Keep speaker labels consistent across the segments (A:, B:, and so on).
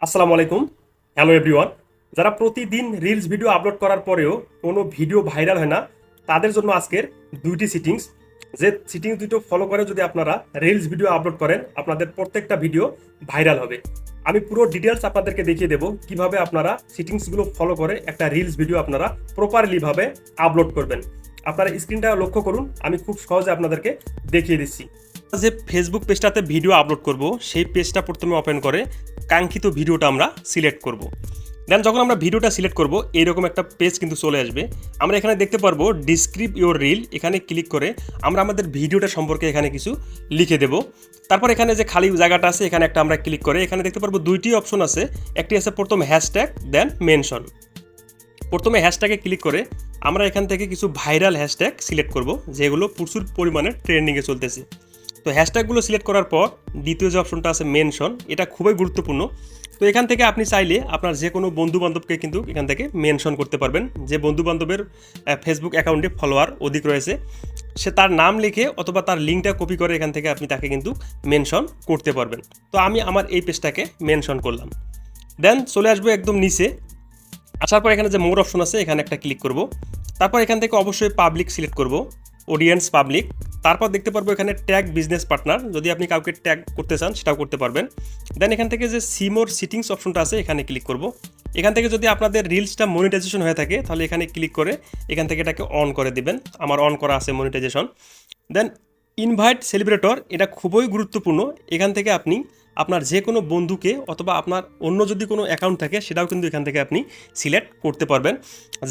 A: আসসালামু আলাইকুম। Hello everyone. যারা প্রতিদিন রিলস ভিডিও আপলোড করার পরেও কোনো ভিডিও ভাইরাল হয় না, তাদের জন্য আজকের দুইটি সিটিংস। যে সিটিংস দুটো ফলো করে যদি আপনারা রিলস ভিডিও আপলোড করেন, আপনাদের প্রত্যেকটা ভিডিও ভাইরাল হবে। আমি পুরো ডিটেলস আপনাদেরকে দেখিয়ে দেবো কিভাবে আপনারা সিটিংসগুলো ফলো করে একটা রিলস ভিডিও আপনারা প্রপারলি ভাবে আপলোড করবেন। আপনারা স্ক্রিনটা লক্ষ্য করুন, আমি খুব সহজে আপনাদেরকে দেখিয়ে দিচ্ছি। যে ফেসবুক পেজটাতে ভিডিও আপলোড করব, সেই পেজটা প্রথমে ওপেন করে কাঙ্ক্ষিত ভিডিওটা আমরা সিলেক্ট করব। দেন যখন আমরা ভিডিওটা সিলেক্ট করব, এইরকম একটা পেজ কিন্তু চলে আসবে। আমরা এখানে দেখতে পারবো ডিসক্রিপ ইউর রিল। এখানে ক্লিক করে আমরা আমাদের ভিডিওটা সম্পর্কে এখানে কিছু লিখে দেব। তারপর এখানে যে খালি জায়গাটা আছে, এখানে একটা আমরা ক্লিক করে এখানে দেখতে পারবো দুইটি অপশন আছে। একটি আছে প্রথম হ্যাশট্যাগ, দেন মেনশন। প্রথমে হ্যাশট্যাগে ক্লিক করে আমরা এখান থেকে কিছু ভাইরাল হ্যাশট্যাগ সিলেক্ট করব, যেগুলো প্রচুর পরিমাণে ট্রেন্ডিংয়ে চলতেছে। তো হ্যাশট্যাগুলো সিলেক্ট করার পর দ্বিতীয় যে অপশনটা আছে মেনশন, এটা খুবই গুরুত্বপূর্ণ। তো এখান থেকে আপনি চাইলে আপনার যে কোনো বন্ধুবান্ধবকে কিন্তু এখান থেকে মেনশন করতে পারবেন। যে বন্ধুবান্ধবের ফেসবুক অ্যাকাউন্টে ফলোয়ার অধিক রয়েছে, সে তার নাম লিখে অথবা তার লিঙ্কটা কপি করে এখান থেকে আপনি তাকে কিন্তু মেনশন করতে পারবেন। তো আমি আমার এই পেজটাকে মেনশন করলাম। দেন চলে আসবো একদম নিচে। আসার পর এখানে যে মোর অপশন আছে, এখানে একটা ক্লিক করব। তারপর এখান থেকে অবশ্যই পাবলিক সিলেক্ট করব, অডিয়েন্স পাবলিক। তারপর দেখতে পারবো এখানে ট্যাগ বিজনেস পার্টনার, যদি আপনি কাউকে ট্যাগ করতে চান সেটাও করতে পারবেন। দেন এখান থেকে যে সিমোর সিটিংস অপশনটা আছে, এখানে ক্লিক করব। এখান থেকে যদি আপনাদের রিলসটা মনিটাইজেশন হয়ে থাকে, তাহলে এখানে ক্লিক করে এখান থেকে এটাকে অন করে দিবেন। আমার অন করা আছে মনিটাইজেশন। দেন ইনভাইট সেলিব্রেটর, এটা খুবই গুরুত্বপূর্ণ। এখান থেকে আপনি আপনার যে কোনো বন্ধুকে অথবা আপনার অন্য যদি কোনো অ্যাকাউন্ট থাকে, সেটাও কিন্তু এখান থেকে আপনি সিলেক্ট করতে পারবেন,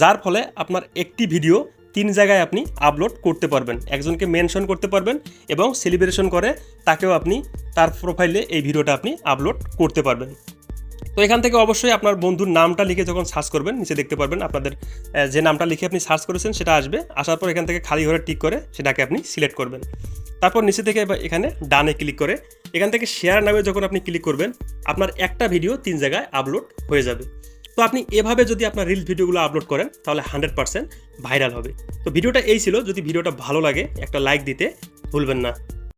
A: যার ফলে আপনার একটি ভিডিও 3 জায়গায় আপনি আপলোড করতে পারবেন। একজনকে মেনশন করতে পারবেন এবং সেলিব্রেশন করে তাকেও আপনি তার প্রোফাইলে এই ভিডিওটা আপনি আপলোড করতে পারবেন। তো এখান থেকে অবশ্যই আপনার বন্ধুর নামটা লিখে যখন সার্চ করবেন, নিচে দেখতে পারবেন আপনাদের যে নামটা লিখে আপনি সার্চ করেছেন সেটা আসবে। আসার পর এখান থেকে খালি ঘরে টিক করে সেটাকে আপনি সিলেক্ট করবেন। তারপর নিচে থেকে এখানে ডানে ক্লিক করে এখান থেকে শেয়ার নামে যখন আপনি ক্লিক করবেন, আপনার একটা ভিডিও 3 জায়গায় আপলোড হয়ে যাবে। তো আপনি এভাবে যদি আপনার রিলস ভিডিওগুলো আপলোড করেন, তাহলে 100% ভাইরাল হবে। তো ভিডিওটা এই ছিল। যদি ভিডিওটা ভালো লাগে, একটা লাইক দিতে ভুলবেন না।